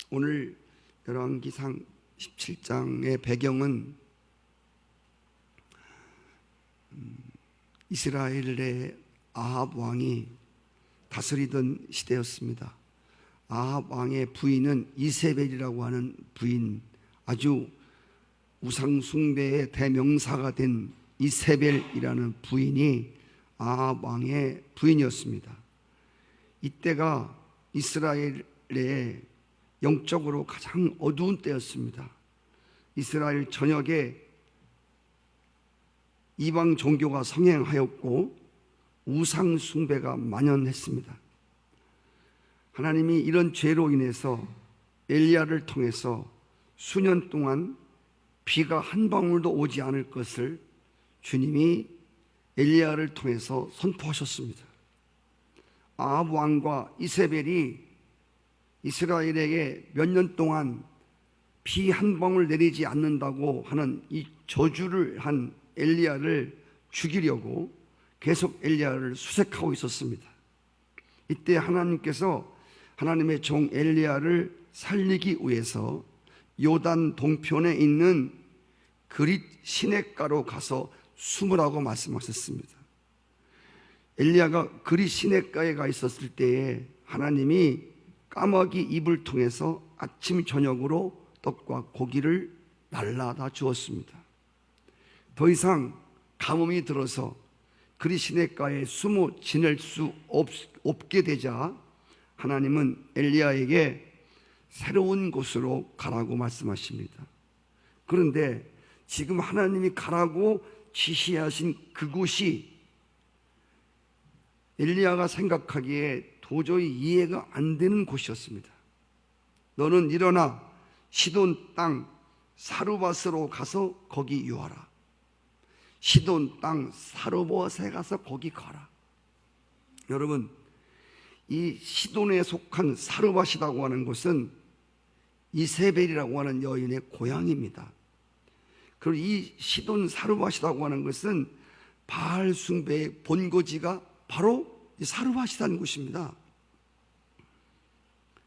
오늘 열왕기상 17장의 배경은 이스라엘의 아합 왕이 다스리던 시대였습니다. 아합 왕의 부인은 이세벨이라고 하는 부인, 아주 우상숭배의 대명사가 된 이세벨이라는 부인이 아합 왕의 부인이었습니다. 이때가 이스라엘의 영적으로 가장 어두운 때였습니다. 이스라엘 전역에 이방 종교가 성행하였고 우상 숭배가 만연했습니다. 하나님이 이런 죄로 인해서 엘리야를 통해서 수년 동안 비가 한 방울도 오지 않을 것을 주님이 엘리야를 통해서 선포하셨습니다. 아합 왕과 이세벨이 이스라엘에게 몇 년 동안 비 한 방울 내리지 않는다고 하는 이 저주를 한 엘리야를 죽이려고 계속 엘리야를 수색하고 있었습니다. 이때 하나님께서 하나님의 종 엘리야를 살리기 위해서 요단 동편에 있는 그릿 시냇가로 가서 숨으라고 말씀하셨습니다. 엘리야가 그릿 시냇가에 가 있었을 때에 하나님이 까마귀 입을 통해서 아침 저녁으로 떡과 고기를 날라다 주었습니다. 더 이상 가뭄이 들어서 그릿 시냇가에 숨어 지낼 수 없게 되자 하나님은 엘리야에게 새로운 곳으로 가라고 말씀하십니다. 그런데 지금 하나님이 가라고 지시하신 그곳이 엘리야가 생각하기에 도저히 이해가 안 되는 곳이었습니다. 너는 일어나 시돈 땅 사르밧으로 가서 거기 유하라. 시돈 땅 사르밧에 가서 거기 가라. 여러분, 이 시돈에 속한 사르밧이라고 하는 곳은 이세벨이라고 하는 여인의 고향입니다. 그리고 이 시돈 사르밧이라고 하는 것은 바알 숭배의 본거지가 바로 이 사르밧이라는 곳입니다.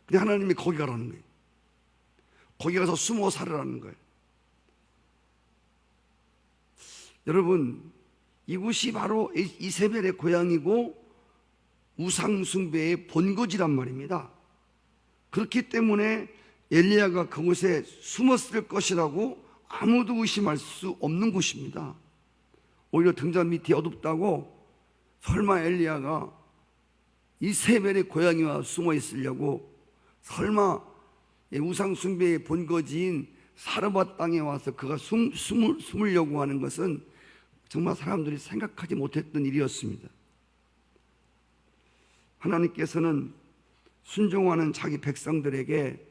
근데 하나님이 거기 가라는 거예요. 거기 가서 숨어 살으라는 거예요. 여러분, 이곳이 바로 이세벨의 고향이고 우상숭배의 본거지란 말입니다. 그렇기 때문에 엘리야가 그곳에 숨었을 것이라고 아무도 의심할 수 없는 곳입니다. 오히려 등잔 밑이 어둡다고 설마 엘리야가 이세벨의 고향에 와 숨어 있으려고, 설마 우상숭배의 본거지인 사르밧 땅에 와서 그가 숨으려고 하는 것은 정말 사람들이 생각하지 못했던 일이었습니다. 하나님께서는 순종하는 자기 백성들에게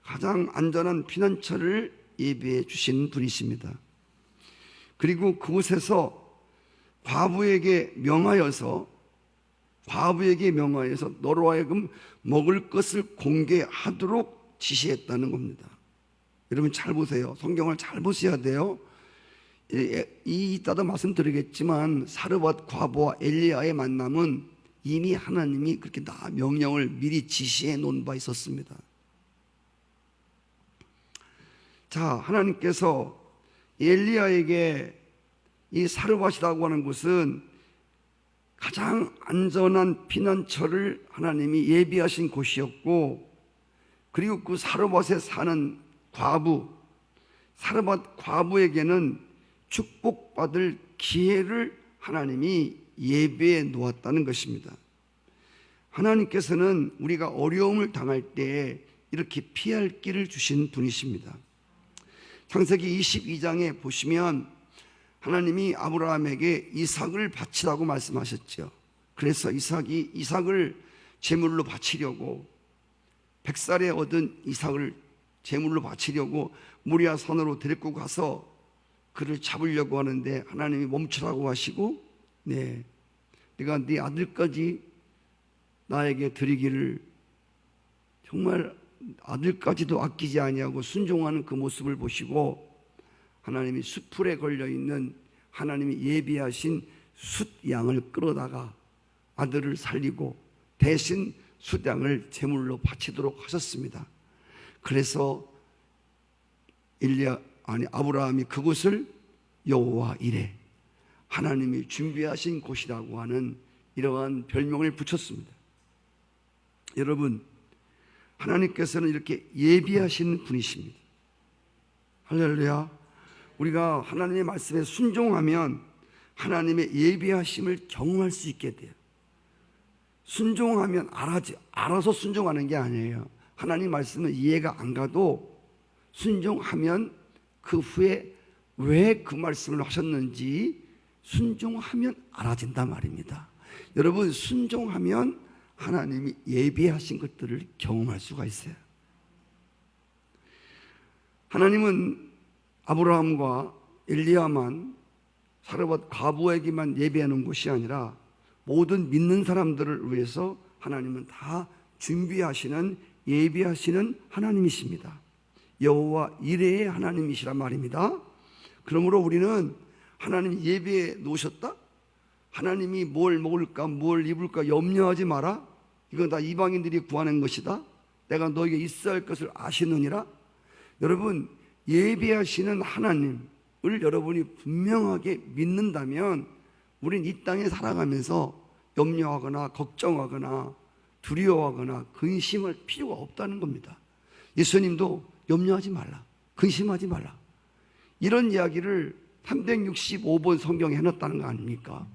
가장 안전한 피난처를 예비해 주신 분이십니다. 그리고 그곳에서 과부에게 명하여서 너로 하여금 먹을 것을 공개하도록 지시했다는 겁니다. 여러분 잘 보세요. 성경을 잘 보셔야 돼요. 이따도 말씀드리겠지만 사르밧 과부와 엘리야의 만남은 이미 하나님이 그렇게 다 명령을 미리 지시해 놓은 바 있었습니다. 자, 하나님께서 엘리야에게 이 사르밧이라고 하는 곳은 가장 안전한 피난처를 하나님이 예비하신 곳이었고, 그리고 그 사르밧에 사는 사르밧 과부에게는 축복받을 기회를 하나님이 예비해 놓았다는 것입니다. 하나님께서는 우리가 어려움을 당할 때에 이렇게 피할 길을 주신 분이십니다. 창세기 22장에 보시면 하나님이 아브라함에게 이삭을 바치라고 말씀하셨죠. 그래서 이삭을 제물로 바치려고, 100살에 얻은 이삭을 제물로 바치려고 모리아 산으로 데리고 가서 그를 잡으려고 하는데 하나님이 멈추라고 하시고, 내가 네 아들까지 나에게 드리기를, 정말 아들까지도 아끼지 아니하고 순종하는 그 모습을 보시고 하나님이 숫풀에 걸려있는 하나님이 예비하신 숫양을 끌어다가 아들을 살리고 대신 수량을 제물로 바치도록 하셨습니다. 그래서 아브라함이 그곳을 여호와 이레, 하나님이 준비하신 곳이라고 하는 이러한 별명을 붙였습니다. 여러분, 하나님께서는 이렇게 예비하신 분이십니다. 할렐루야. 우리가 하나님의 말씀에 순종하면 하나님의 예비하심을 경험할 수 있게 돼요. 순종하면 알아서 순종하는 게 아니에요. 하나님 말씀은 이해가 안 가도 순종하면 그 후에 왜 그 말씀을 하셨는지 순종하면 알아진단 말입니다. 여러분, 순종하면 하나님이 예비하신 것들을 경험할 수가 있어요. 하나님은 아브라함과 엘리야만 사르밧 과부에게만 예비해 놓은 것이 아니라 모든 믿는 사람들을 위해서 하나님은 다 준비하시는, 예비하시는 하나님이십니다. 여호와 이레의 하나님이시란 말입니다. 그러므로 우리는 하나님이 예비해 놓으셨다? 하나님이 뭘 먹을까 뭘 입을까 염려하지 마라. 이건 다 이방인들이 구하는 것이다. 내가 너에게 있어야 할 것을 아시느니라. 여러분, 예비하시는 하나님을 여러분이 분명하게 믿는다면 우린 이 땅에 살아가면서 염려하거나 걱정하거나 두려워하거나 근심할 필요가 없다는 겁니다. 예수님도 염려하지 말라, 근심하지 말라, 이런 이야기를 365번 성경에 해놨다는 거 아닙니까?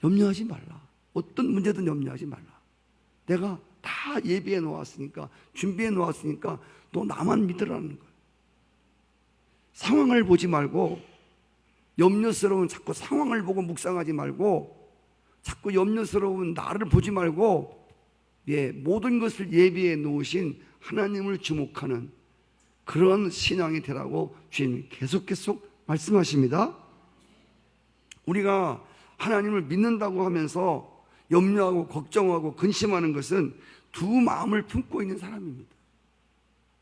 염려하지 말라. 어떤 문제든 염려하지 말라. 내가 다 예비해 놓았으니까, 준비해 놓았으니까 너 나만 믿으라는 거예요. 상황을 보지 말고, 염려스러운 자꾸 상황을 보고 묵상하지 말고, 자꾸 염려스러운 나를 보지 말고, 모든 것을 예비해 놓으신 하나님을 주목하는 그런 신앙이 되라고 주님이 계속 말씀하십니다. 우리가 하나님을 믿는다고 하면서 염려하고 걱정하고 근심하는 것은 두 마음을 품고 있는 사람입니다.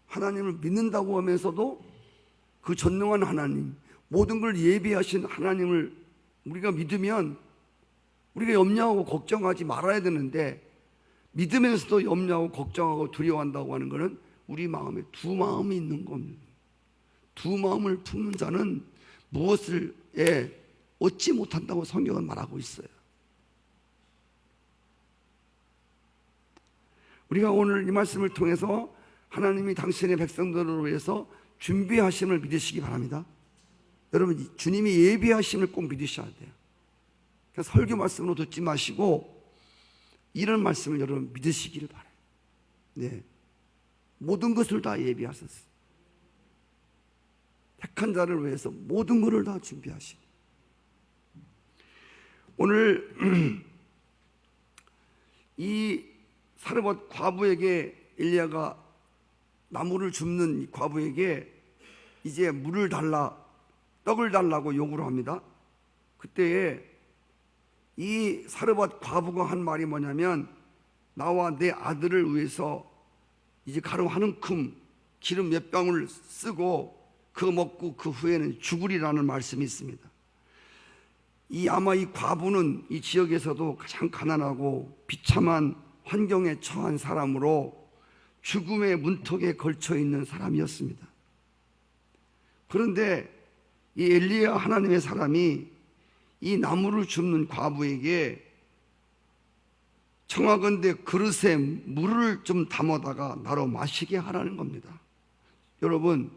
하나님을 믿는다고 하면서도 그 전능한 하나님, 모든 걸 예비하신 하나님을 우리가 믿으면 우리가 염려하고 걱정하지 말아야 되는데, 믿으면서도 염려하고 걱정하고 두려워한다고 하는 것은 우리 마음에 두 마음이 있는 겁니다. 두 마음을 품는 자는 무엇을 얻지 못한다고 성경은 말하고 있어요. 우리가 오늘 이 말씀을 통해서 하나님이 당신의 백성들을 위해서 준비하심을 믿으시기 바랍니다. 여러분, 주님이 예비하심을 꼭 믿으셔야 돼요. 그러니까 설교 말씀으로 듣지 마시고 이런 말씀을 여러분 믿으시기를 바라요. 네, 모든 것을 다 예비하셨어요. 택한 자를 위해서 모든 것을 다 준비하신. 오늘 이 사르밧 과부에게 엘리야가 나무를 줍는 이 과부에게 이제 물을 달라, 떡을 달라고 요구를 합니다. 그때에 이 사르밧 과부가 한 말이 뭐냐면, 나와 내 아들을 위해서 이제 가루 한 움큼 기름 몇 방울 쓰고 그거 먹고 그 후에는 죽으리라는 말씀이 있습니다. 아마 이 과부는 이 지역에서도 가장 가난하고 비참한 환경에 처한 사람으로 죽음의 문턱에 걸쳐 있는 사람이었습니다. 그런데 이 엘리야 하나님의 사람이 이 나무를 줍는 과부에게 청하건대 그릇에 물을 좀 담아다가 나로 마시게 하라는 겁니다. 여러분,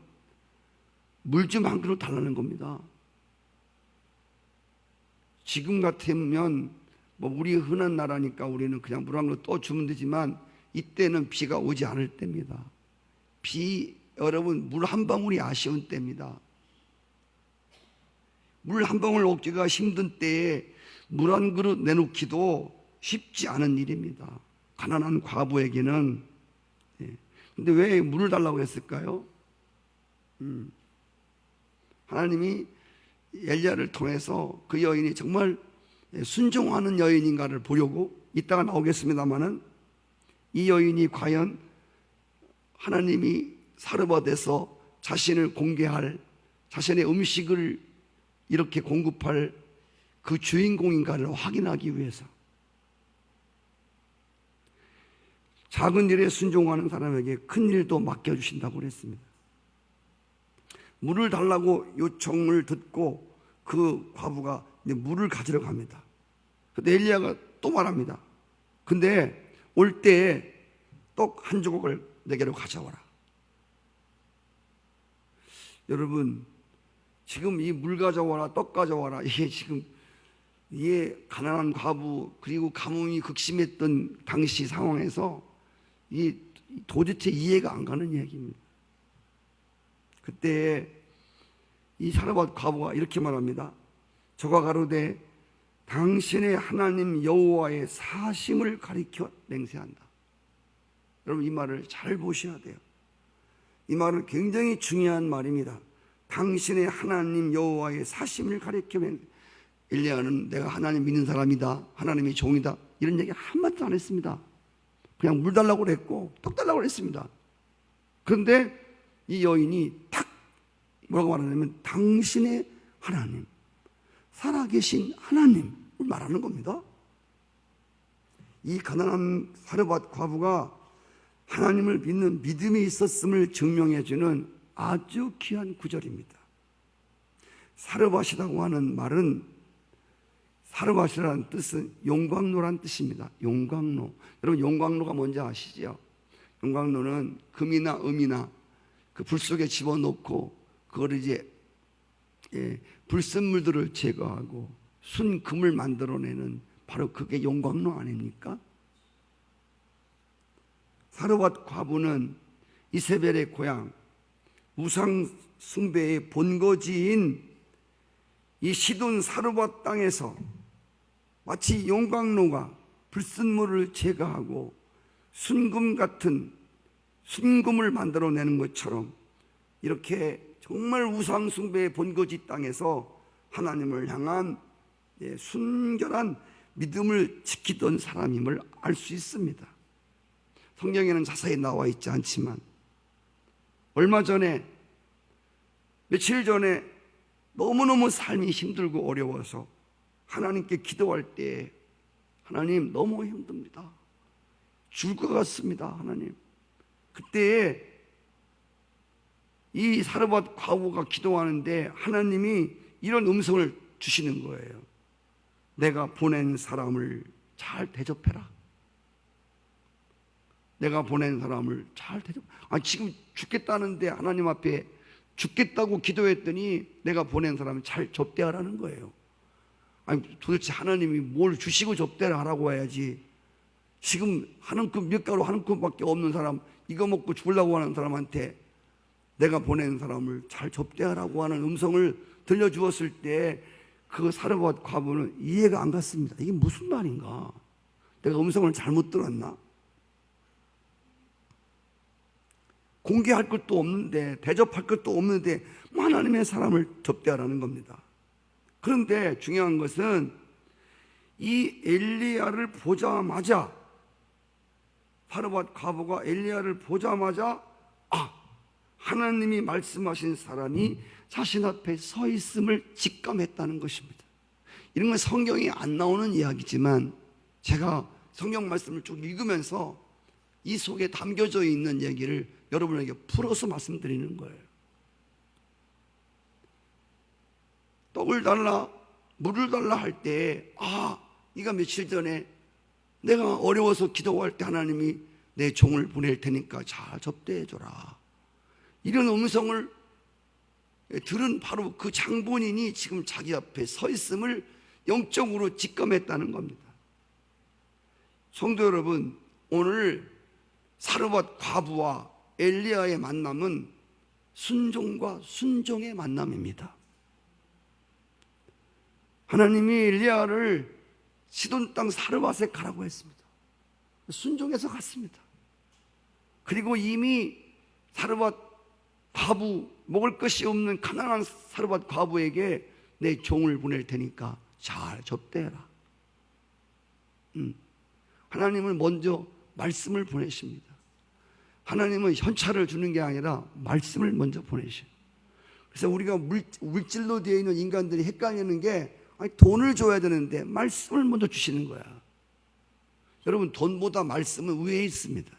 물 좀 한 그릇 달라는 겁니다. 지금 같으면 우리 흔한 나라니까 우리는 그냥 물 한 그릇 떠주면 되지만, 이때는 비가 오지 않을 때입니다. 여러분, 물 한 방울이 아쉬운 때입니다. 물 한 방울 얻기가 힘든 때에 물 한 그릇 내놓기도 쉽지 않은 일입니다. 가난한 과부에게는. 근데 왜 물을 달라고 했을까요? 하나님이 엘리야를 통해서 그 여인이 정말 순종하는 여인인가를 보려고, 이따가 나오겠습니다마는 이 여인이 과연 하나님이 사르밧에서 자신을 공개할, 자신의 음식을 이렇게 공급할 그 주인공인가를 확인하기 위해서 작은 일에 순종하는 사람에게 큰 일도 맡겨주신다고 그랬습니다. 물을 달라고 요청을 듣고 그 과부가 이제 물을 가지러 갑니다. 근데 엘리야가 또 말합니다. 근데 올 때 떡 한 조각을 내게로 가져와라. 여러분, 지금 이 물 가져와라, 떡 가져와라, 이게 지금 이게 가난한 과부 그리고 가뭄이 극심했던 당시 상황에서 이 도대체 이해가 안 가는 이야기입니다. 그때 이 사르밧 과부가 이렇게 말합니다. 저가 가로되 당신의 하나님 여호와의 사심을 가리켜 맹세한다. 여러분, 이 말을 잘 보셔야 돼요. 이 말은 굉장히 중요한 말입니다. 당신의 하나님 여호와의 사심을 가리켜 맹세. 엘리야는 내가 하나님 믿는 사람이다, 하나님의 종이다, 이런 얘기 한마디도 안 했습니다. 그냥 물 달라고 그랬고 떡 달라고 그랬습니다. 그런데 이 여인이 탁 뭐라고 말하냐면 당신의 하나님, 살아계신 하나님을 말하는 겁니다. 이 가난한 사르밧 과부가 하나님을 믿는 믿음이 있었음을 증명해주는 아주 귀한 구절입니다. 사르밧이라고 하는 말은, 사르밧이라는 뜻은 용광로란 뜻입니다. 용광로. 여러분, 용광로가 뭔지 아시죠? 용광로는 금이나 음이나 그 불 속에 집어넣고 그걸 이제 불순물들을 제거하고 순금을 만들어내는 바로 그게 용광로 아닙니까? 사르밧 과부는 이세벨의 고향, 우상 숭배의 본거지인 이 시돈 사르밧 땅에서 마치 용광로가 불순물을 제거하고 순금 같은 순금을 만들어내는 것처럼 이렇게 정말 우상 숭배의 본거지 땅에서 하나님을 향한 순결한 믿음을 지키던 사람임을 알 수 있습니다. 성경에는 자세히 나와 있지 않지만 며칠 전에 너무너무 삶이 힘들고 어려워서 하나님께 기도할 때, 하나님 너무 힘듭니다, 죽을 것 같습니다, 하나님. 그때 이 사르밧 과부가 기도하는데 하나님이 이런 음성을 주시는 거예요. 내가 보낸 사람을 잘 대접해라. 내가 보낸 사람을 잘 대접. 지금 죽겠다는데 하나님 앞에 죽겠다고 기도했더니 내가 보낸 사람을 잘 접대하라는 거예요. 도대체 하나님이 뭘 주시고 접대를 하라고 해야지. 지금 한 움큼 밀가루 한 움큼밖에 없는 사람, 이거 먹고 죽으려고 하는 사람한테 내가 보낸 사람을 잘 접대하라고 하는 음성을 들려주었을 때 그 사르밧 과부는 이해가 안 갔습니다. 이게 무슨 말인가? 내가 음성을 잘못 들었나? 공개할 것도 없는데, 대접할 것도 없는데 하나님의 사람을 접대하라는 겁니다. 그런데 중요한 것은 이 엘리야를 보자마자, 사르밧 과부가 엘리야를 보자마자 하나님이 말씀하신 사람이 자신 앞에 서 있음을 직감했다는 것입니다. 이런 건 성경에 안 나오는 이야기지만 제가 성경 말씀을 쭉 읽으면서 이 속에 담겨져 있는 얘기를 여러분에게 풀어서 말씀드리는 거예요. 떡을 달라, 물을 달라 할 때, 네가 며칠 전에 내가 어려워서 기도할 때 하나님이 내 종을 보낼 테니까 잘 접대해줘라, 이런 음성을 들은 바로 그 장본인이 지금 자기 앞에 서 있음을 영적으로 직감했다는 겁니다. 성도 여러분, 오늘 사르밧 과부와 엘리야의 만남은 순종과 순종의 만남입니다. 하나님이 엘리야를 시돈 땅 사르밧에 가라고 했습니다. 순종해서 갔습니다. 그리고 이미 사르밧 과부, 먹을 것이 없는 가난한 사르밧 과부에게 내 종을 보낼 테니까 잘 접대해라. 하나님은 먼저 말씀을 보내십니다. 하나님은 현찰을 주는 게 아니라 말씀을 먼저 보내셔요. 그래서 우리가 물질로 되어 있는 인간들이 헷갈리는 게, 돈을 줘야 되는데 말씀을 먼저 주시는 거야. 여러분, 돈보다 말씀은 위에 있습니다.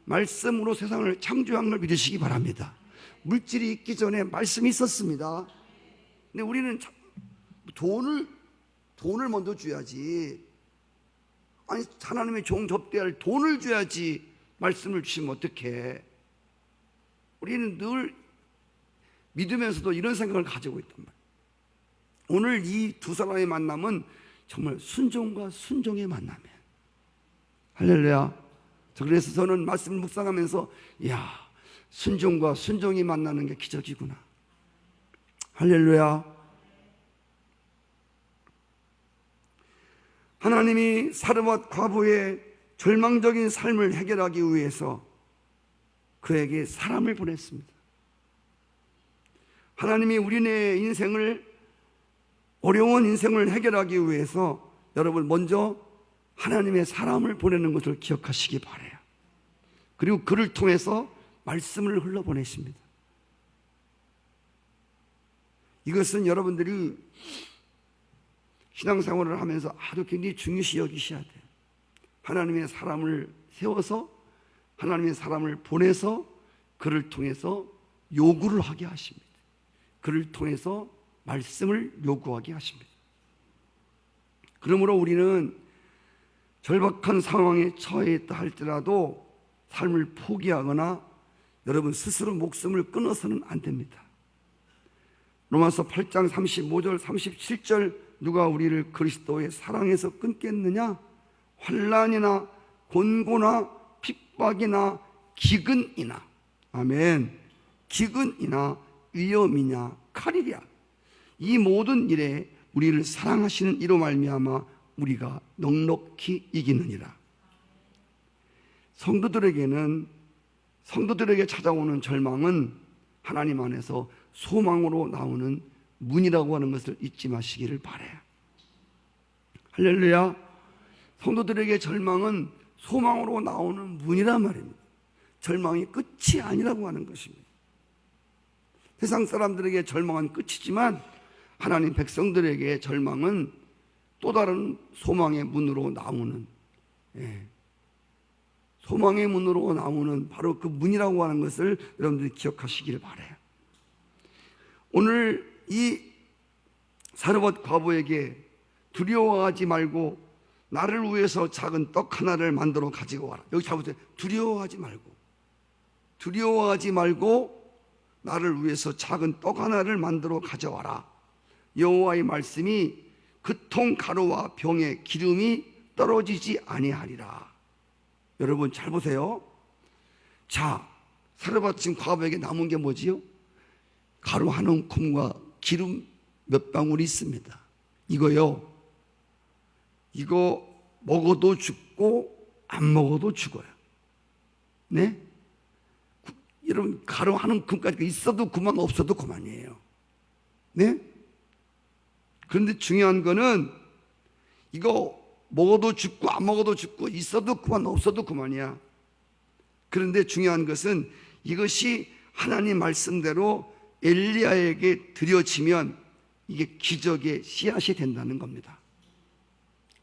말씀으로 세상을 창조한 걸 믿으시기 바랍니다. 물질이 있기 전에 말씀이 있었습니다. 근데 우리는 돈을 먼저 줘야지. 아니, 하나님의 종 접대할 돈을 줘야지 말씀을 주시면 어떡해. 우리는 늘 믿으면서도 이런 생각을 가지고 있단 말이에요. 오늘 이 두 사람의 만남은 정말 순종과 순종의 만남이에요. 할렐루야. 그래서 저는 말씀을 묵상하면서 이야, 순종과 순종이 만나는 게 기적이구나. 할렐루야. 하나님이 사르밧 과부의 절망적인 삶을 해결하기 위해서 그에게 사람을 보냈습니다. 하나님이 우리네 인생을, 어려운 인생을 해결하기 위해서 여러분 먼저 하나님의 사람을 보내는 것을 기억하시기 바라요. 그리고 그를 통해서 말씀을 흘러보내십니다. 이것은 여러분들이 신앙생활을 하면서 아주 굉장히 중요시 여기셔야 돼요. 하나님의 사람을 세워서, 하나님의 사람을 보내서 그를 통해서 요구를 하게 하십니다. 그를 통해서 말씀을 요구하게 하십니다. 그러므로 우리는 절박한 상황에 처해 있다 할지라도 삶을 포기하거나 여러분 스스로 목숨을 끊어서는 안 됩니다. 로마서 8장 35절 37절 누가 우리를 그리스도의 사랑에서 끊겠느냐? 환난이나 곤고나 핍박이나 기근이나, 아멘, 기근이나 위험이냐 칼이랴, 이 모든 일에 우리를 사랑하시는 이로 말미암아 우리가 넉넉히 이기느니라. 성도들에게 찾아오는 절망은 하나님 안에서 소망으로 나오는 문이라고 하는 것을 잊지 마시기를 바라요. 할렐루야. 성도들에게 절망은 소망으로 나오는 문이란 말입니다. 절망이 끝이 아니라고 하는 것입니다. 세상 사람들에게 절망은 끝이지만 하나님 백성들에게 절망은 또 다른 소망의 문으로 나오는, 소망의 문으로 나오는 바로 그 문이라고 하는 것을 여러분들이 기억하시기를 바라요. 오늘 이 사르밧 과부에게 두려워하지 말고 나를 위해서 작은 떡 하나를 만들어 가지고 와라. 여기 잘 보세요. 두려워하지 말고 나를 위해서 작은 떡 하나를 만들어 가져와라. 여호와의 말씀이 그 통 가루와 병에 기름이 떨어지지 아니하리라. 여러분 잘 보세요. 자, 사르밧 과부에게 남은 게 뭐지요? 가루 한 움큼과 기름 몇 방울이 있습니다. 이거 먹어도 죽고 안 먹어도 죽어요. 네? 여러분 가루 한 움큼까지 있어도 그만, 없어도 그만이에요. 네? 그런데 중요한 거는 이거 먹어도 죽고 안 먹어도 죽고 있어도 그만, 없어도 그만이야. 그런데 중요한 것은 이것이 하나님 말씀대로 엘리야에게 드려지면 이게 기적의 씨앗이 된다는 겁니다.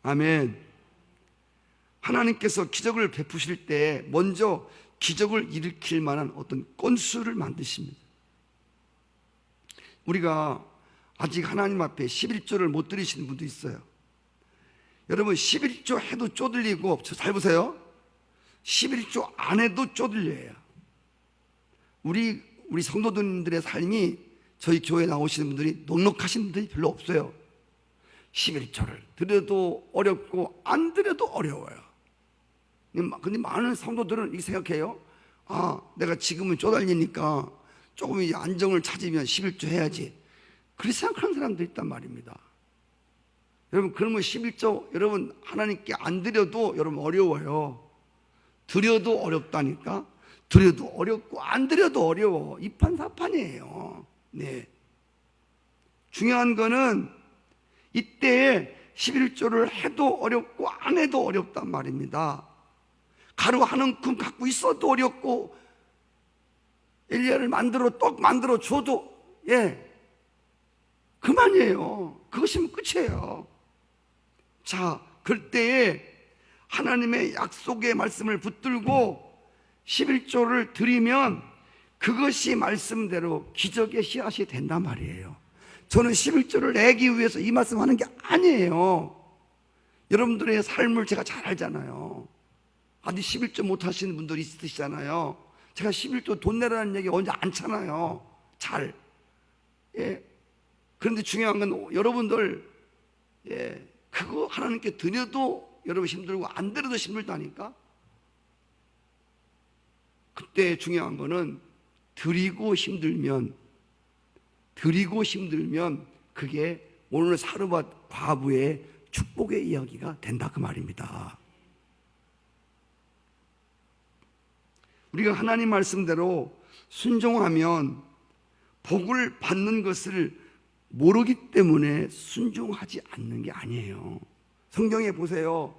아멘. 하나님께서 기적을 베푸실 때 먼저 기적을 일으킬 만한 어떤 건수를 만드십니다. 우리가 아직 하나님 앞에 11조를 못 드리시는 분도 있어요. 여러분 11조 해도 쪼들리고, 잘 보세요. 11조 안 해도 쪼들려요. 우리 성도들의 삶이, 저희 교회 나오시는 분들이 넉넉하신 분들이 별로 없어요. 11조를 드려도 어렵고 안 드려도 어려워요. 근데 많은 성도들은 이렇게 생각해요. 아, 내가 지금은 쪼달리니까 조금 이제 안정을 찾으면 11조 해야지. 그렇게 생각하는 사람도 있단 말입니다. 여러분 그러면 11조 여러분 하나님께 안 드려도 여러분 어려워요. 드려도 어렵다니까. 드려도 어렵고 안 드려도 어려워. 이판사판이에요. 네. 중요한 거는 이때에 11조를 해도 어렵고 안 해도 어렵단 말입니다. 가루 한 움큼 갖고 있어도 어렵고 엘리야를 떡 만들어 줘도 그만이에요. 그것이면 끝이에요. 자, 그럴 때에 하나님의 약속의 말씀을 붙들고 11조를 드리면 그것이 말씀대로 기적의 씨앗이 된단 말이에요. 저는 11조를 내기 위해서 이 말씀하는 게 아니에요. 여러분들의 삶을 제가 잘 알잖아요. 아직 11조 못 하시는 분들이 있으시잖아요. 제가 11조 돈 내라는 얘기 언제 않잖아요. 잘. 예. 그런데 중요한 건 여러분들, 예, 그거 하나님께 드려도 여러분 힘들고 안 드려도 힘들다니까. 그때 중요한 거는 드리고 힘들면 그게 오늘 사르밧 과부의 축복의 이야기가 된다 그 말입니다. 우리가 하나님 말씀대로 순종하면 복을 받는 것을 모르기 때문에 순종하지 않는 게 아니에요. 성경에 보세요.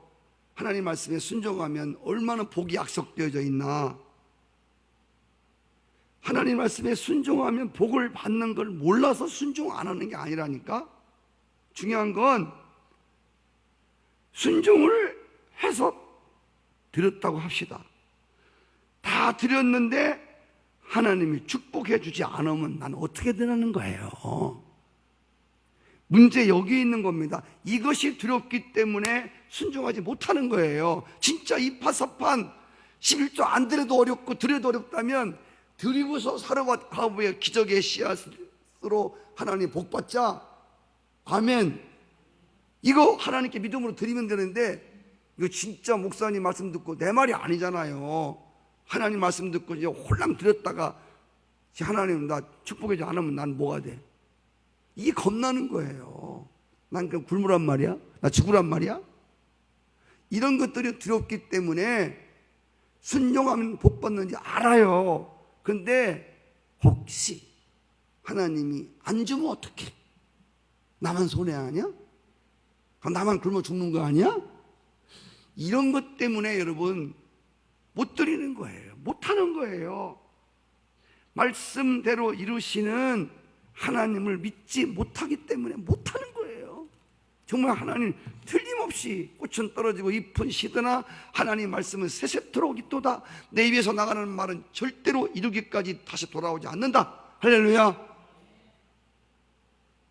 하나님 말씀에 순종하면 얼마나 복이 약속되어져 있나. 하나님 말씀에 순종하면 복을 받는 걸 몰라서 순종 안 하는 게 아니라니까. 중요한 건 순종을 해서 드렸다고 합시다. 다 드렸는데 하나님이 축복해 주지 않으면 난 어떻게 되는 거예요? 문제 여기 있는 겁니다. 이것이 두렵기 때문에 순종하지 못하는 거예요. 진짜 이파사판 11조 안 드려도 어렵고 드려도 어렵다면 드리고서 사르밧 과부의 기적의 씨앗으로 하나님 복 받자. 아멘. 이거 하나님께 믿음으로 드리면 되는데 이거 진짜 목사님 말씀 듣고 내 말이 아니잖아요. 하나님 말씀 듣고 이제 홀랑 드렸다가 하나님 나 축복하지 않으면 난 뭐가 돼? 이게 겁나는 거예요. 난 그럼 굶으란 말이야? 나 죽으란 말이야? 이런 것들이 두렵기 때문에 순종하면 복 받는지 알아요. 근데 혹시 하나님이 안 주면 어떡해? 나만 손해하냐? 나만 굶어 죽는 거 아니야? 이런 것 때문에 여러분 못 드리는 거예요. 못 하는 거예요. 말씀대로 이루시는 하나님을 믿지 못하기 때문에 못 하는 거예요. 정말 하나님 틀림없이 꽃은 떨어지고 잎은 시드나 하나님 말씀은 새새토록 있도다. 내 입에서 나가는 말은 절대로 이루기까지 다시 돌아오지 않는다. 할렐루야.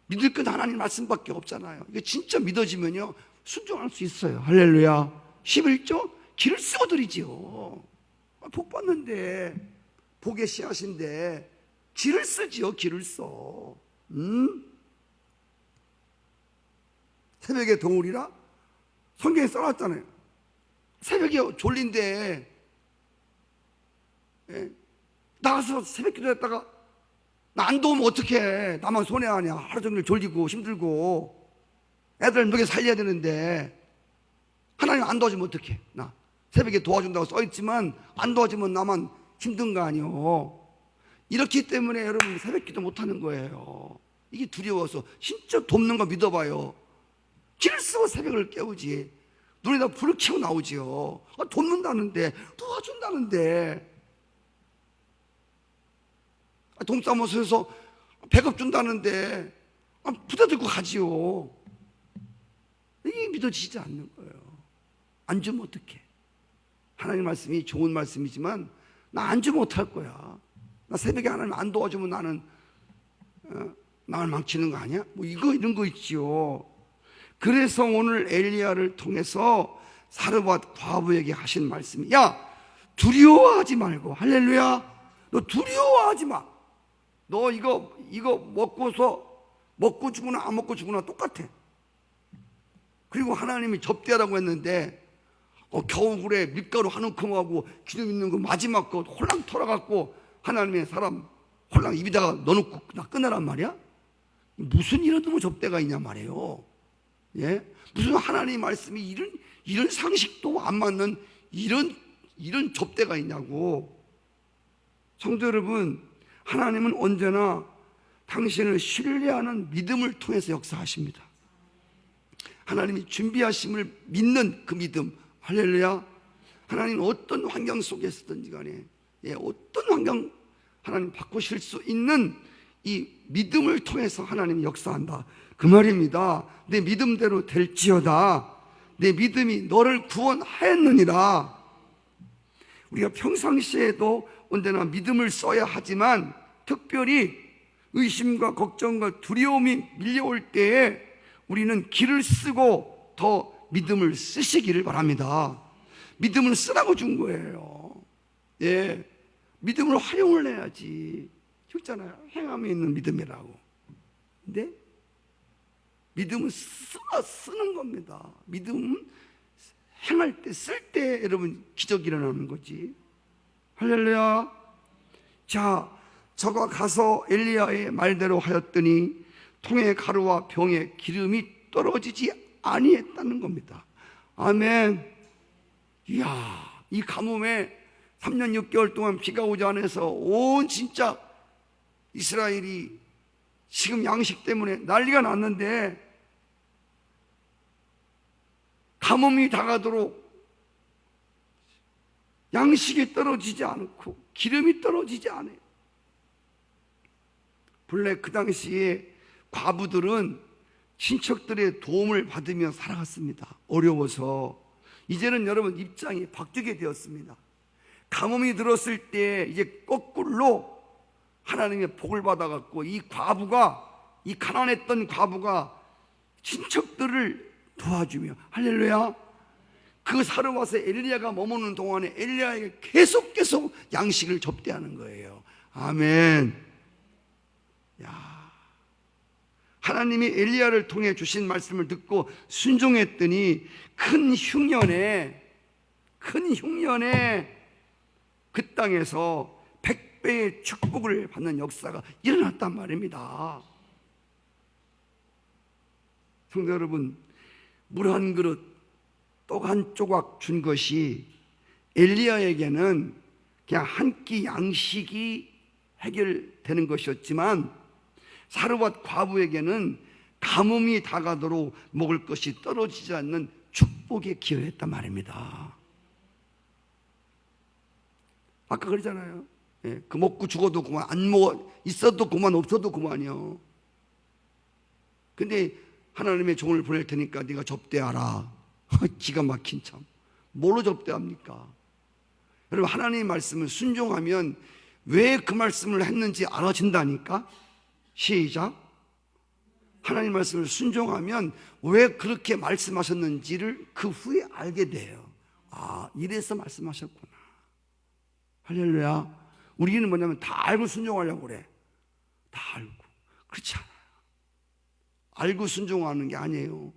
믿을 건 하나님 말씀밖에 없잖아요. 이게 진짜 믿어지면요 순종할 수 있어요. 할렐루야. 11조 길을 쓰고 드리지요. 복 받는데 복의 씨앗인데 길을 쓰지요. 길을 써. 새벽에 동울이라 성경에 써놨잖아요. 새벽에 졸린데 나가서 새벽 기도했다가 나 안 도우면 어떡해. 나만 손해하냐. 하루 종일 졸리고 힘들고 애들 먹여 살려야 되는데 하나님 안 도와주면 어떡해. 나 새벽에 도와준다고 써있지만 안 도와주면 나만 힘든 거 아니요. 이렇기 때문에 여러분 새벽 기도 못하는 거예요. 이게 두려워서. 진짜 돕는 거 믿어봐요. 길을 쓰고 새벽을 깨우지. 눈에다 불을 켜고 나오지요. 돕는다는데, 도와준다는데, 동사무소에서 배급 준다는데 부대 들고 가지요. 이게 믿어지지 않는 거예요. 안 주면 어떡해. 하나님 말씀이 좋은 말씀이지만 나 안 주면 어떡할 거야. 나 새벽에 하나님 안 도와주면 나는 나를 망치는 거 아니야? 뭐 이런 거 있지요. 그래서 오늘 엘리야를 통해서 사르밧 과부에게 하신 말씀이, 야 두려워하지 말고, 할렐루야, 너 두려워하지 마. 너 이거 먹고서 먹고 죽으나 안 먹고 죽으나 똑같아. 그리고 하나님이 접대하라고 했는데 겨우굴에 밀가루 한 움큼하고 기름 있는 거 마지막 거 홀랑 털어갖고 하나님의 사람 홀랑 입에다가 넣어놓고 나 끊으란 말이야? 무슨 이런 놈의 접대가 있냐 말이에요. 예? 무슨 하나님 말씀이 이런 상식도 안 맞는 이런 접대가 있냐고. 성도 여러분, 하나님은 언제나 당신을 신뢰하는 믿음을 통해서 역사하십니다. 하나님이 준비하심을 믿는 그 믿음, 할렐루야. 하나님 어떤 환경 속에서든지 간에 어떤 환경 하나님 바꾸실 수 있는 이 믿음을 통해서 하나님이 역사한다 그 말입니다. 내 믿음대로 될지어다. 내 믿음이 너를 구원하였느니라. 우리가 평상시에도 언제나 믿음을 써야 하지만 특별히 의심과 걱정과 두려움이 밀려올 때에 우리는 기를 쓰고 더 믿음을 쓰시기를 바랍니다. 믿음을 쓰라고 준 거예요. 예, 믿음을 활용을 해야지. 그렇잖아요. 행함에 있는 믿음이라고. 근데 믿음은 쓰는 겁니다. 믿음은 행할 때, 쓸 때 여러분 기적이 일어나는 거지. 할렐루야. 자, 저가 가서 엘리야의 말대로 하였더니 통에 가루와 병에 기름이 떨어지지 아니했다는 겁니다. 아멘. 이야, 이 가뭄에 3년 6개월 동안 비가 오지 않아서 온 진짜 이스라엘이 지금 양식 때문에 난리가 났는데 가뭄이 다가도록 양식이 떨어지지 않고 기름이 떨어지지 않아요. 본래 그 당시에 과부들은 친척들의 도움을 받으며 살아갔습니다. 어려워서. 이제는 여러분 입장이 바뀌게 되었습니다. 가뭄이 들었을 때 이제 거꾸로 하나님의 복을 받아갖고 이 과부가, 이 가난했던 과부가 친척들을 도와주며, 할렐루야. 그 사르밧에 엘리야가 머무는 동안에 엘리야에게 계속 양식을 접대하는 거예요. 아멘. 야, 하나님이 엘리야를 통해 주신 말씀을 듣고 순종했더니 큰 흉년에 그 땅에서 100배의 축복을 받는 역사가 일어났단 말입니다. 성도 여러분, 물 한 그릇, 떡 한 조각 준 것이 엘리야에게는 그냥 한 끼 양식이 해결되는 것이었지만 사르밧 과부에게는 가뭄이 다가도록 먹을 것이 떨어지지 않는 축복에 기여했단 말입니다. 아까 그러잖아요. 예, 그 먹고 죽어도 그만, 안 먹어 있어도 그만, 없어도 그만이요. 근데 하나님의 종을 보낼 테니까 네가 접대하라. 기가 막힌 참. 뭘로 접대합니까? 여러분, 하나님의 말씀을 순종하면 왜 그 말씀을 했는지 알아진다니까. 시작. 하나님 말씀을 순종하면 왜 그렇게 말씀하셨는지를 그 후에 알게 돼요. 아, 이래서 말씀하셨구나. 할렐루야. 우리는 뭐냐면 다 알고 순종하려고 그래. 다 알고. 그렇지 않아요. 알고 순종하는 게 아니에요.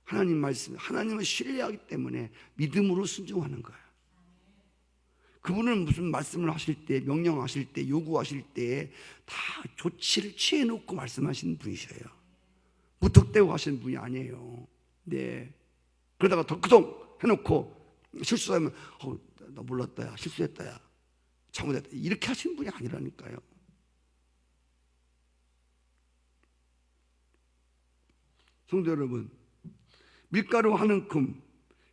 하나님 말씀, 하나님을 신뢰하기 때문에 믿음으로 순종하는 거예요. 그분은 무슨 말씀을 하실 때, 명령하실 때, 요구하실 때 다 조치를 취해놓고 말씀하시는 분이셔요. 무턱대고 하시는 분이 아니에요. 네. 그러다가 덕크동 해놓고 실수하면 나 몰랐다 야, 실수했다 야, 잘못했다, 이렇게 하시는 분이 아니라니까요. 성도 여러분, 밀가루 한 움큼,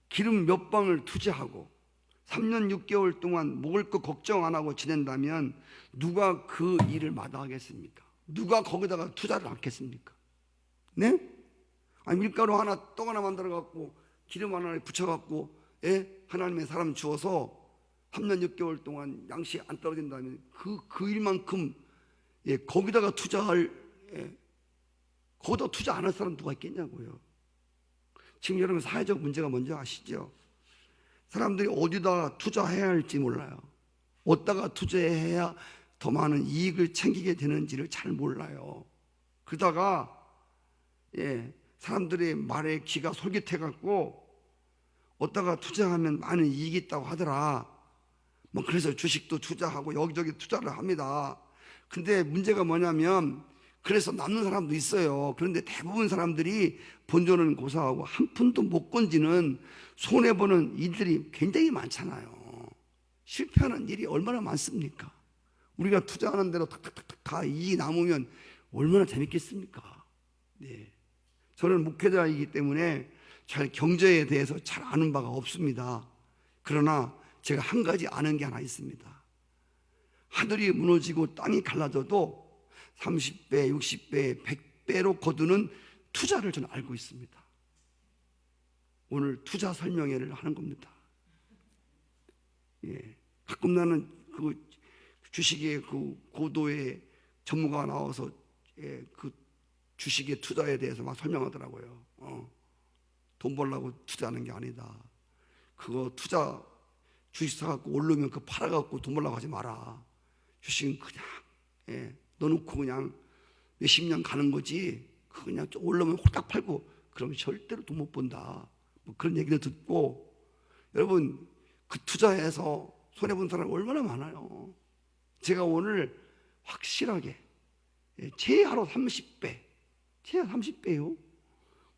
기름 몇 방울 투자하고 3년 6개월 동안 먹을 거 걱정 안 하고 지낸다면 누가 그 일을 마다하겠습니까? 누가 거기다가 투자를 않겠습니까? 네? 아니, 밀가루 하나, 떡 하나 만들어 갖고 기름 하나 붙여 갖고 하나님의 사람 주어서 3년 6개월 동안 양식 안 떨어진다면 그 일만큼 거기다가 투자할, 거기다 투자 안 할 사람 누가 있겠냐고요. 지금 여러분 사회적 문제가 뭔지 아시죠? 사람들이 어디다 투자해야 할지 몰라요. 어디다가 투자해야 더 많은 이익을 챙기게 되는지를 잘 몰라요. 그러다가 사람들의 말에 귀가 솔깃해갖고 어디다가 투자하면 많은 이익이 있다고 하더라. 뭐 그래서 주식도 투자하고 여기저기 투자를 합니다. 근데 문제가 뭐냐면 그래서 남는 사람도 있어요. 그런데 대부분 사람들이 본전은 고사하고 한 푼도 못 건지는 손해보는 일들이 굉장히 많잖아요. 실패하는 일이 얼마나 많습니까? 우리가 투자하는 대로 탁탁탁탁 다 이익이 남으면 얼마나 재밌겠습니까? 네. 저는 목회자이기 때문에 잘 경제에 대해서 잘 아는 바가 없습니다. 그러나 제가 한 가지 아는 게 하나 있습니다. 하늘이 무너지고 땅이 갈라져도 30배, 60배, 100배로 거두는 투자를 저는 알고 있습니다. 오늘 투자 설명회를 하는 겁니다. 가끔 나는 그 주식의 그 고도의 전문가가 나와서 그 주식의 투자에 대해서 막 설명하더라고요. 돈 벌려고 투자하는 게 아니다. 그거 투자 주식 사갖고 오르면 그거 팔아갖고 돈 벌려고 하지 마라. 주식은 그냥 넣어놓고 그냥 몇십 년 가는 거지. 그냥 좀 오르면 홀딱 팔고 그러면 절대로 돈 못 번다. 뭐 그런 얘기를 듣고, 여러분 그 투자해서 손해본 사람 얼마나 많아요. 제가 오늘 확실하게 최하로 30배, 최하 30배요.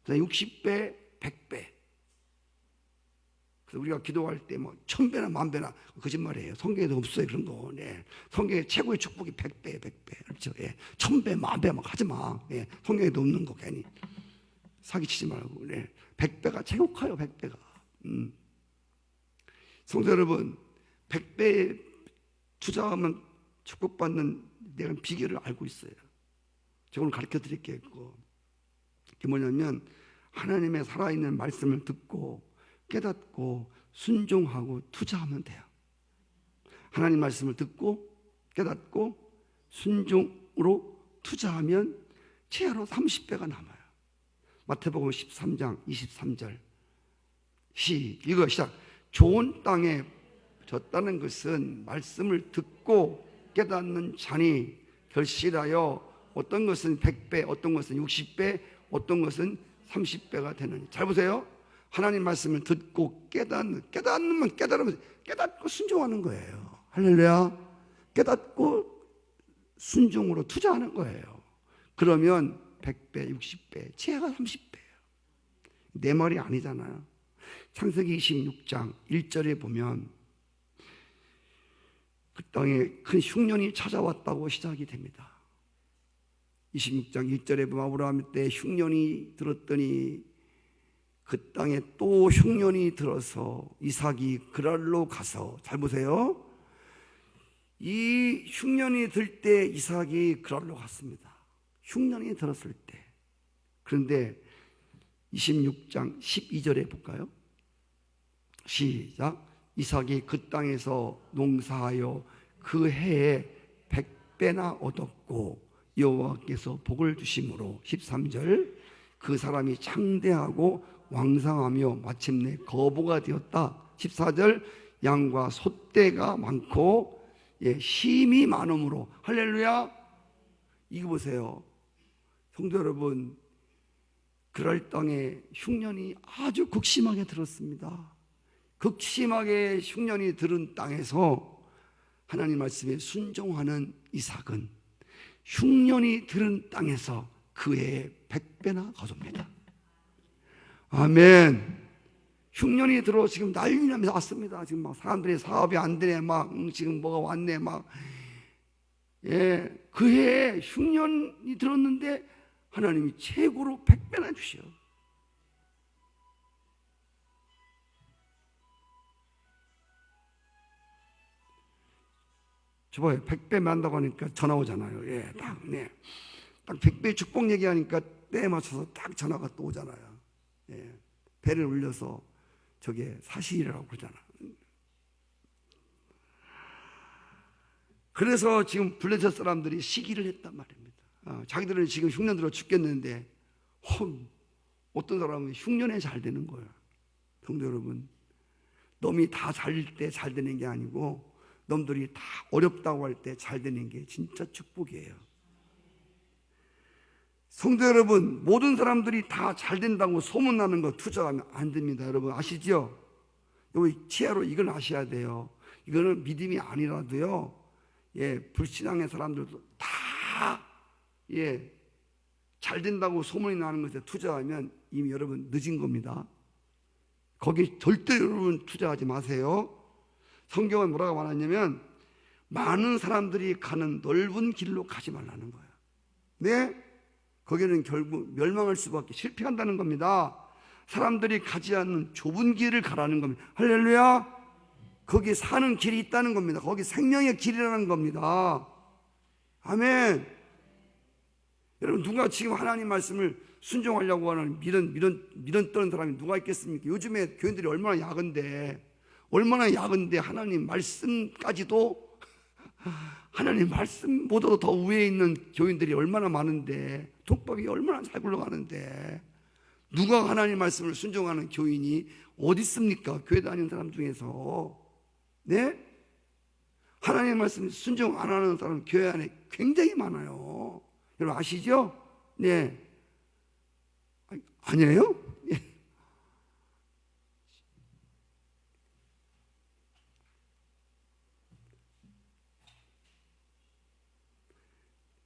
60배, 100배. 그래서 우리가 기도할 때 뭐 1000배나 10,000배나 거짓말이에요. 성경에도 없어요 그런 거. 성경의 최고의 축복이 100배, 100배. 그렇죠? 1000배, 10,000배 막 하지 마. 성경에도 없는 거 괜히 사기치지 말고. 100배가 최고가요. 100배가. 성도 여러분, 100배 투자하면 축복받는 내가 비결을 알고 있어요. 제가 오늘 가르쳐 드릴게요. 그게 뭐냐면 하나님의 살아있는 말씀을 듣고 깨닫고 순종하고 투자하면 돼요. 하나님 말씀을 듣고 깨닫고 순종으로 투자하면 최하로 30배가 남아요. 마태복음 13장 23절 이거 시작. 좋은 땅에 졌다는 것은 말씀을 듣고 깨닫는 자니 결실하여 어떤 것은 100배, 어떤 것은 60배, 어떤 것은 30배가 되느니. 잘 보세요. 하나님 말씀을 듣고 깨닫으면 깨닫고 순종하는 거예요. 할렐루야. 깨닫고 순종으로 투자하는 거예요. 그러면 100배, 60배, 최하가 30배예요. 내 말이 아니잖아요. 창세기 26장 1절에 보면 그 땅에 큰 흉년이 찾아왔다고 시작이 됩니다. 26장 1절에 보면 아브라함 때 흉년이 들었더니 그 땅에 또 흉년이 들어서 이삭이 그랄로 가서, 잘 보세요. 이 흉년이 들 때 이삭이 그랄로 갔습니다. 흉년이 들었을 때. 그런데 26장 12절에 볼까요? 시작. 이삭이 그 땅에서 농사하여 그 해에 100배나 얻었고 여호와께서 복을 주심으로 13절 그 사람이 창대하고 왕성하며 마침내 거부가 되었다. 14절 양과 소떼가 많고 힘이 많음으로. 할렐루야. 이거 보세요. 성도 여러분, 그랄 땅에 흉년이 아주 극심하게 들었습니다. 극심하게 흉년이 들은 땅에서 하나님 말씀에 순종하는 이삭은 흉년이 들은 땅에서 그 해에 100배나 거둡니다. 아멘. 흉년이 들어 지금 난리 나면서 왔습니다. 지금 막 사람들이 사업이 안 되네, 막 지금 뭐가 왔네, 막. 그 해에 흉년이 들었는데 하나님이 최고로 100배나 주셔. 저봐요. 100배 만다고 하니까 전화 오잖아요. 딱 100배 축복 얘기하니까 때에 맞춰서 딱 전화가 또 오잖아요. 배를 울려서 저게 사실이라고 그러잖아. 그래서 지금 블레셋 사람들이 시기를 했단 말입니다. 자기들은 지금 흉년 들어 죽겠는데 어떤 사람은 흉년에 잘 되는 거예요. 성도 여러분, 놈이 다 잘 때 잘 되는 게 아니고 놈들이 다 어렵다고 할 때 잘 되는 게 진짜 축복이에요. 성도 여러분, 모든 사람들이 다 잘 된다고 소문나는 거 투자하면 안 됩니다. 여러분 아시죠? 여기 치아로 이걸 아셔야 돼요. 이거는 믿음이 아니라도요, 불신앙의 사람들도 다 잘 된다고 소문이 나는 것에 투자하면 이미 여러분 늦은 겁니다. 거기 절대 여러분 투자하지 마세요. 성경은 뭐라고 말하냐면 많은 사람들이 가는 넓은 길로 가지 말라는 거예요. 네? 거기는 결국 멸망할 수밖에, 실패한다는 겁니다. 사람들이 가지 않는 좁은 길을 가라는 겁니다. 할렐루야. 거기 사는 길이 있다는 겁니다. 거기 생명의 길이라는 겁니다. 아멘. 여러분, 누가 지금 하나님 말씀을 순종하려고 하는 미련 떠는 사람이 누가 있겠습니까? 요즘에 교인들이 얼마나 야근데 얼마나 야근데 하나님 말씀까지도 하나님 말씀보다도 더 위에 있는 교인들이 얼마나 많은데 독박이 얼마나 잘 굴러가는데 누가 하나님 말씀을 순종하는 교인이 어디 있습니까? 교회 다니는 사람 중에서. 네? 하나님 말씀 순종 안 하는 사람 교회 안에 굉장히 많아요. 여러분 아시죠? 네. 아니에요? 네.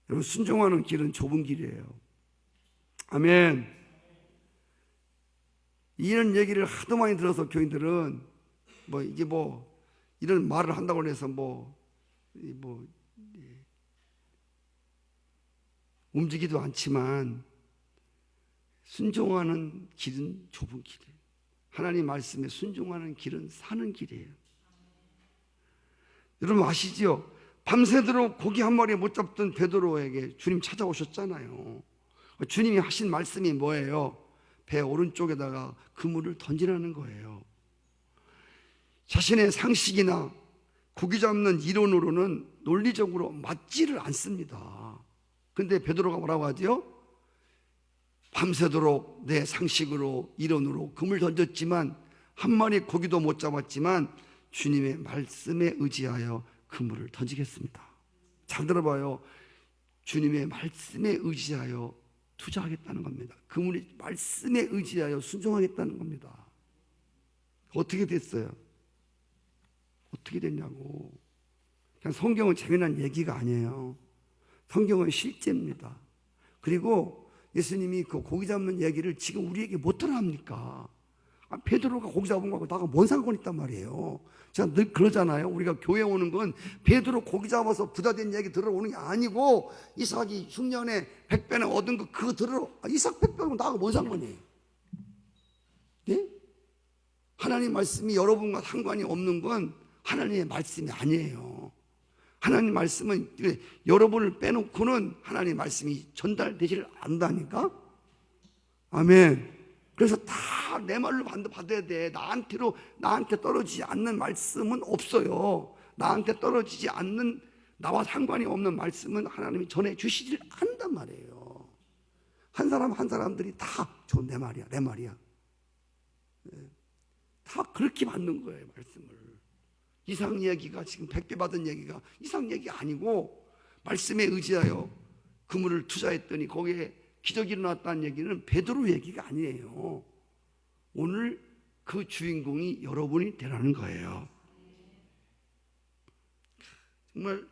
여러분 순종하는 길은 좁은 길이에요. 아멘. 이런 얘기를 하도 많이 들어서 교인들은 이제 이런 말을 한다고 해서 움직이도 않지만 순종하는 길은 좁은 길이에요. 하나님 말씀에 순종하는 길은 사는 길이에요. 여러분 아시죠? 밤새도록 고기 한 마리 못 잡던 베드로에게 주님 찾아오셨잖아요. 주님이 하신 말씀이 뭐예요? 배 오른쪽에다가 그물을 던지라는 거예요. 자신의 상식이나 고기 잡는 이론으로는 논리적으로 맞지를 않습니다. 근데 베드로가 뭐라고 하죠? 밤새도록 내 상식으로 이론으로 그물 던졌지만 한 마리 고기도 못 잡았지만 주님의 말씀에 의지하여 그물을 던지겠습니다. 잘 들어봐요. 주님의 말씀에 의지하여 투자하겠다는 겁니다. 그물이 말씀에 의지하여 순종하겠다는 겁니다. 어떻게 됐어요? 어떻게 됐냐고. 그냥 성경은 재미난 얘기가 아니에요. 성경은 실제입니다. 그리고 예수님이 그 고기 잡는 얘기를 지금 우리에게 못 들어합니까? 베드로가 고기 잡은 거하고 나가 뭔 상관이 있단 말이에요. 제가 늘 그러잖아요. 우리가 교회 오는 건 베드로 고기 잡아서 부자 된 얘기 들으러 오는 게 아니고 이삭이 흉년에 100배나 얻은 거 그거 들으러 이삭 100배면 나하고 뭔 상관이에요? 네? 하나님 말씀이 여러분과 상관이 없는 건 하나님의 말씀이 아니에요. 하나님 말씀은 여러분을 빼놓고는 하나님 말씀이 전달되지를 않다니까. 아멘. 그래서 다 내 말로 받아야 돼. 나한테 떨어지지 않는 말씀은 없어요. 나한테 떨어지지 않는 나와 상관이 없는 말씀은 하나님이 전해 주시질 않단 말이에요. 한 사람 한 사람들이 다 저 내 말이야, 내 말이야. 다 그렇게 받는 거예요, 말씀을. 이상 얘기가 지금 100배 받은 얘기가 이상 얘기 아니고 말씀에 의지하여 그물을 투자했더니 거기에 기적이 일어났다는 얘기는 베드로 얘기가 아니에요. 오늘 그 주인공이 여러분이 되라는 거예요. 정말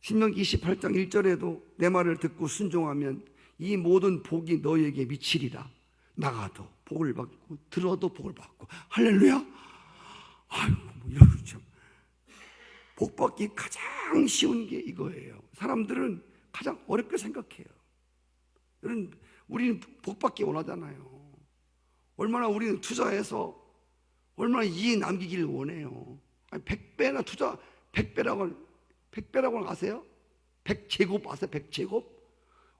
신명기 28장 1절에도 내 말을 듣고 순종하면 이 모든 복이 너희에게 미치리라. 나가도 복을 받고 들어도 복을 받고. 할렐루야. 아유, 이러고 참. 복 받기 가장 쉬운 게 이거예요. 사람들은 가장 어렵게 생각해요. 우리는 복 받기 원하잖아요. 얼마나 우리는 투자해서 얼마나 이익 남기기를 원해요. 100배나 투자, 100배라고 아세요? 100제곱 아세요? 100제곱?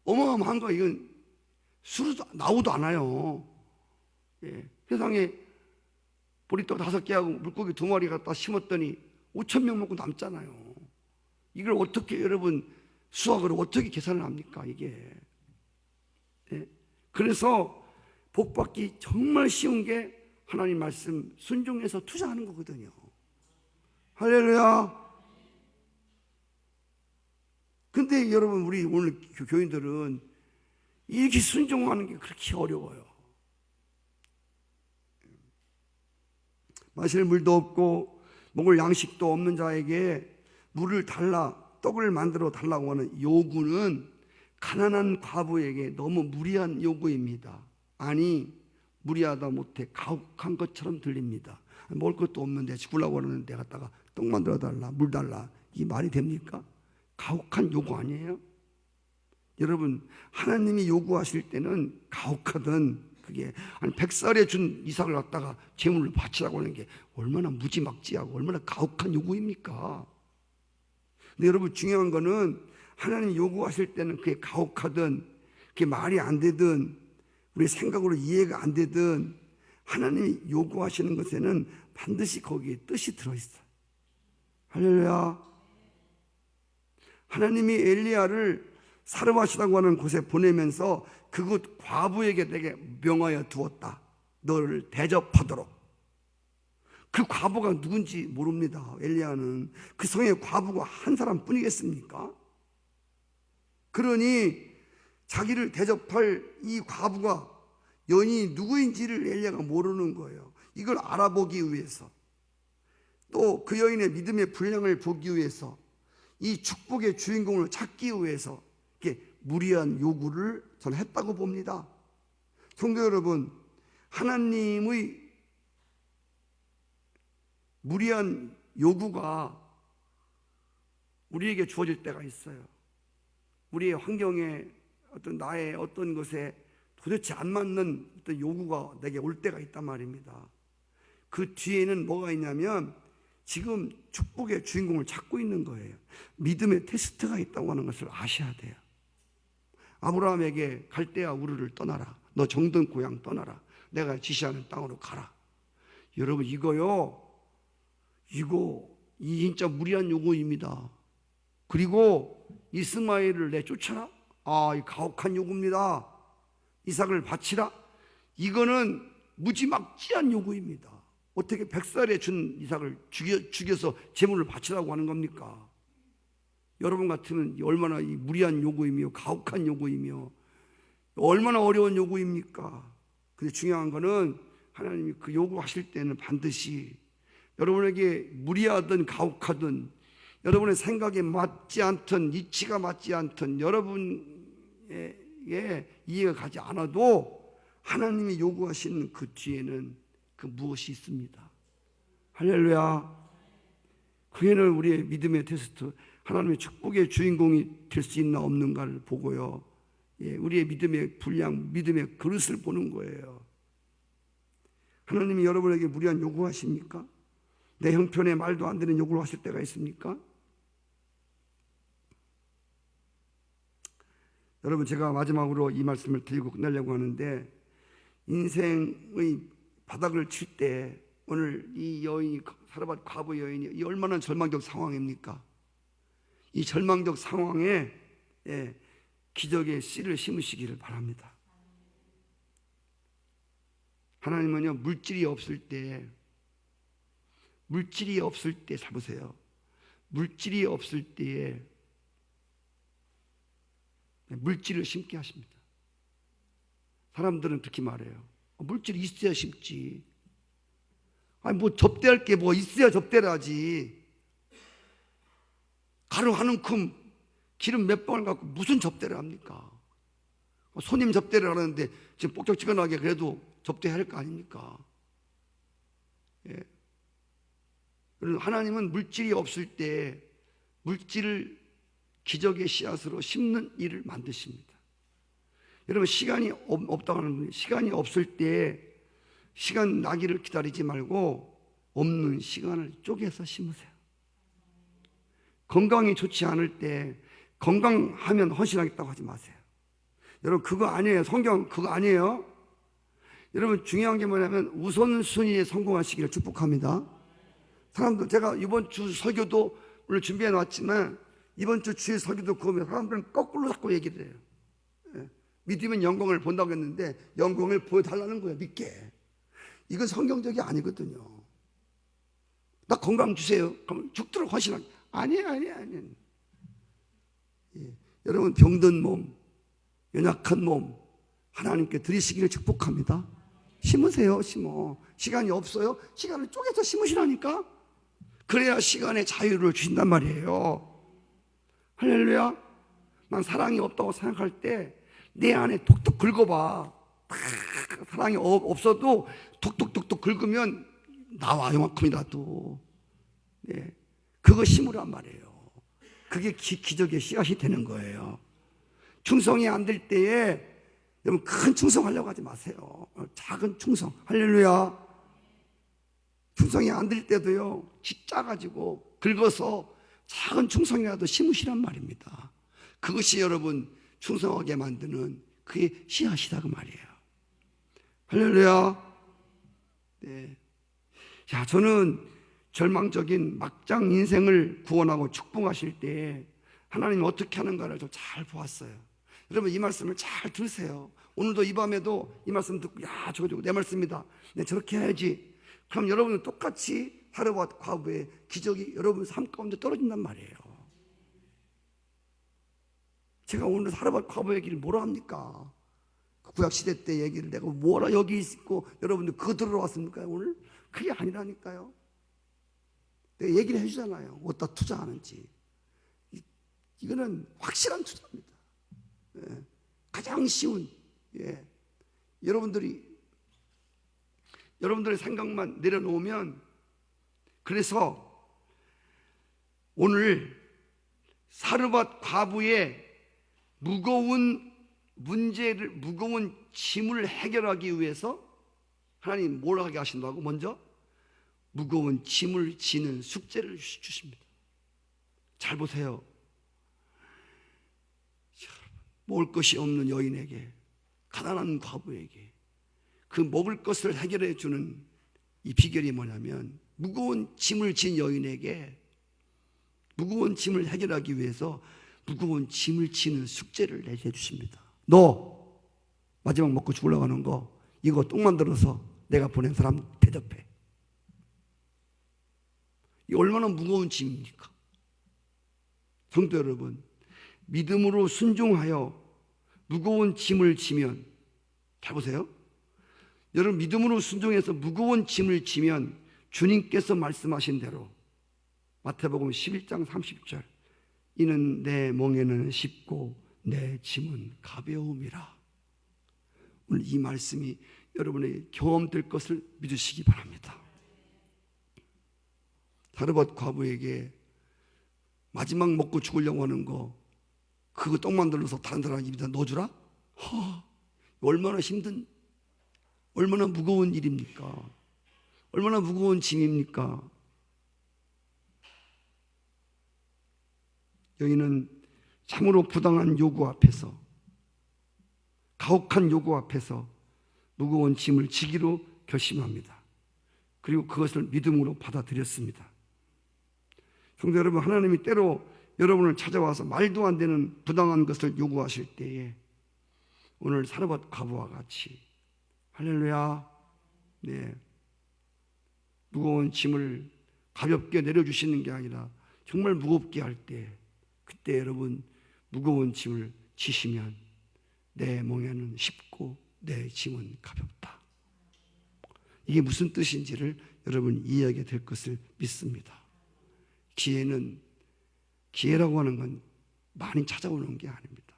어마어마한 거. 이건 수로도 나오도 않아요. 예. 세상에 보리떡 5개하고 물고기 2마리 갖다 심었더니 5,000명 먹고 남잖아요. 이걸 어떻게 여러분 수학으로 어떻게 계산을 합니까 이게? 예. 그래서 복 받기 정말 쉬운 게 하나님 말씀 순종해서 투자하는 거거든요. 할렐루야. 근데 여러분 우리 오늘 교인들은 이렇게 순종하는 게 그렇게 어려워요. 마실 물도 없고 먹을 양식도 없는 자에게 물을 달라, 떡을 만들어 달라고 하는 요구는 가난한 과부에게 너무 무리한 요구입니다. 아니, 무리하다 못해 가혹한 것처럼 들립니다. 먹을 것도 없는데 죽으려고 하는데 갖다가 떡 만들어 달라, 물 달라. 이 말이 됩니까? 가혹한 요구 아니에요? 여러분, 하나님이 요구하실 때는 가혹하든 그게 100살에 준 이삭을 갖다가 제물로 바치라고 하는 게 얼마나 무지막지하고 얼마나 가혹한 요구입니까? 근데 여러분 중요한 거는 하나님 요구하실 때는 그게 가혹하든 그게 말이 안 되든 우리 생각으로 이해가 안 되든 하나님이 요구하시는 것에는 반드시 거기에 뜻이 들어있어요. 할렐루야. 하나님이 엘리야를 사르밧이라고 하는 곳에 보내면서 그곳 과부에게 내게 명하여 두었다. 너를 대접하도록. 그 과부가 누군지 모릅니다. 엘리야는 그 성에 과부가 한 사람뿐이겠습니까? 그러니 자기를 대접할 이 과부가 여인이 누구인지를 엘리야가 모르는 거예요. 이걸 알아보기 위해서, 또 그 여인의 믿음의 분량을 보기 위해서, 이 축복의 주인공을 찾기 위해서 이렇게 무리한 요구를 저는 했다고 봅니다. 성도 여러분, 하나님의 무리한 요구가 우리에게 주어질 때가 있어요. 우리의 환경에, 어떤 나의 어떤 것에 도대체 안 맞는 어떤 요구가 내게 올 때가 있단 말입니다. 그 뒤에는 뭐가 있냐면 지금 축복의 주인공을 찾고 있는 거예요. 믿음의 테스트가 있다고 하는 것을 아셔야 돼요. 아브라함에게 갈대아 우르를 떠나라. 너 정든 고향 떠나라. 내가 지시하는 땅으로 가라. 여러분, 이거 이 진짜 무리한 요구입니다. 그리고 이스마엘을 내쫓아라. 이 가혹한 요구입니다. 이삭을 바치라. 이거는 무지막지한 요구입니다. 어떻게 100살에 준 이삭을 죽여서 제물을 바치라고 하는 겁니까? 여러분 같으면 얼마나 이 무리한 요구이며 가혹한 요구이며 얼마나 어려운 요구입니까? 근데 중요한 거는 하나님이 그 요구하실 때는 반드시 여러분에게 무리하든 가혹하든, 여러분의 생각에 맞지 않든 이치가 맞지 않든, 여러분에게 이해가 가지 않아도 하나님이 요구하시는 그 뒤에는 그 무엇이 있습니다. 할렐루야. 그게는 우리의 믿음의 테스트, 하나님의 축복의 주인공이 될 수 있나 없는가를 보고요, 우리의 믿음의 분량, 믿음의 그릇을 보는 거예요. 하나님이 여러분에게 무리한 요구하십니까? 내 형편에 말도 안 되는 요구를 하실 때가 있습니까? 여러분, 제가 마지막으로 이 말씀을 드리고 끝내려고 하는데, 인생의 바닥을 칠 때 오늘 이 여인이, 사르밧 과부 여인이 이 얼마나 절망적 상황입니까? 이 절망적 상황에 기적의 씨를 심으시기를 바랍니다. 하나님은요, 물질이 없을 때 잘 보세요. 물질이 없을 때에 물질을 심게 하십니다. 사람들은 그렇게 말해요. 물질이 있어야 심지. 뭐 접대할 게 뭐 있어야 접대를 하지. 가루 한 움큼 기름 몇 방울 갖고 무슨 접대를 합니까? 손님 접대를 하는데 지금 뻑적지근하게 그래도 접대해야 할 거 아닙니까? 하나님은 물질이 없을 때 물질을 기적의 씨앗으로 심는 일을 만드십니다. 여러분, 시간이 없다고 하는 분이, 시간이 없을 때 시간 나기를 기다리지 말고 없는 시간을 쪼개서 심으세요. 건강이 좋지 않을 때 건강하면 헌신하겠다고 하지 마세요. 여러분, 그거 아니에요. 성경 그거 아니에요. 여러분, 중요한 게 뭐냐면 우선순위에 성공하시기를 축복합니다. 사람들, 제가 이번 주 설교도 오늘 준비해 놨지만 이번 주 주일 설교도 그거면 사람들은 거꾸로 자꾸 얘기를 해요. 믿으면 영광을 본다고 했는데 영광을 보여달라는 거예요. 믿게. 이건 성경적이 아니거든요. 나 건강 주세요. 그럼 죽도록 헌신하게. 아니에요. 여러분, 병든 몸, 연약한 몸 하나님께 드리시기를 축복합니다. 심으세요. 심어. 시간이 없어요? 시간을 쪼개서 심으시라니까. 그래야 시간의 자유를 주신단 말이에요. 할렐루야. 난 사랑이 없다고 생각할 때 내 안에 톡톡 긁어봐. 사랑이 없어도 톡톡톡톡 긁으면 나와, 요만큼이라도. 그거 심으란 말이에요. 그게 기적의 씨앗이 되는 거예요. 충성이 안 될 때에 여러분, 큰 충성하려고 하지 마세요. 작은 충성. 할렐루야. 충성이 안 될 때도요, 짓짜가지고 긁어서 작은 충성이라도 심으시란 말입니다. 그것이 여러분 충성하게 만드는 그의 씨앗이다 그 말이에요. 할렐루야. 자, 저는 절망적인 막장 인생을 구원하고 축복하실 때 하나님이 어떻게 하는가를 좀 잘 보았어요. 여러분 이 말씀을 잘 들으세요. 오늘도 이 밤에도 이 말씀 듣고 야 저거 내 말씀이다. 내가 저렇게 해야지. 그럼 여러분은 똑같이 사르밧 과부의 기적이 여러분 삶 가운데 떨어진단 말이에요. 제가 오늘 사르밧 과부 얘기를 뭐라 합니까? 구약시대 때 얘기를 내가 뭐라 여기 있고 여러분들 그거 들으러 왔습니까 오늘? 그게 아니라니까요. 내가 얘기를 해주잖아요. 어디다 투자하는지. 이거는 확실한 투자입니다. 예. 가장 쉬운, 예. 여러분들의 생각만 내려놓으면, 그래서 오늘 사르밧 과부의 무거운 문제를, 무거운 짐을 해결하기 위해서 하나님 뭘 하게 하신다고? 먼저 무거운 짐을 지는 숙제를 주십니다. 잘 보세요. 먹을 것이 없는 여인에게, 가난한 과부에게 그 먹을 것을 해결해 주는 이 비결이 뭐냐면, 무거운 짐을 진 여인에게 무거운 짐을 해결하기 위해서 무거운 짐을 지는 숙제를 내게 해주십니다. 너 마지막 먹고 죽으려고 하는 거 이거 똥 만들어서 내가 보낸 사람 대접해. 이 얼마나 무거운 짐입니까? 성도 여러분, 믿음으로 순종하여 무거운 짐을 지면, 잘 보세요. 여러분 믿음으로 순종해서 무거운 짐을 지면 주님께서 말씀하신 대로 마태복음 11장 30절, 이는 내 멍에는 쉽고 내 짐은 가벼움이라. 오늘 이 말씀이 여러분의 경험될 것을 믿으시기 바랍니다. 사르밧 과부에게 마지막 먹고 죽으려고 하는 거 그거 떡 만들어서 다른 사람 입에다 넣어주라? 얼마나 힘든, 얼마나 무거운 일입니까? 얼마나 무거운 짐입니까? 여인은 참으로 부당한 요구 앞에서, 가혹한 요구 앞에서 무거운 짐을 지기로 결심합니다. 그리고 그것을 믿음으로 받아들였습니다. 성도 여러분, 하나님이 때로 여러분을 찾아와서 말도 안 되는 부당한 것을 요구하실 때에 오늘 사르밧 과부와 같이 할렐루야, 네, 무거운 짐을 가볍게 내려주시는 게 아니라 정말 무겁게 할 때, 그때 여러분 무거운 짐을 지시면 내 멍에는 쉽고 내 짐은 가볍다. 이게 무슨 뜻인지를 여러분 이해하게 될 것을 믿습니다. 기회라고 하는 건 많이 찾아오는 게 아닙니다.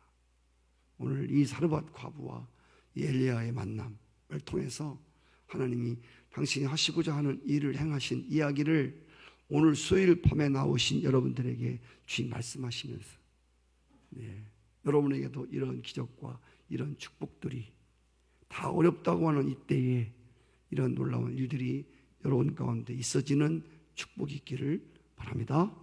오늘 이 사르밧 과부와 엘리야의 만남을 통해서 하나님이 당신이 하시고자 하는 일을 행하신 이야기를 오늘 수요일 밤에 나오신 여러분들에게 주님 말씀하시면서, 네, 여러분에게도 이런 기적과 이런 축복들이 다 어렵다고 하는 이때에 이런 놀라운 일들이 여러분 가운데 있어지는 축복이 있기를 바랍니다.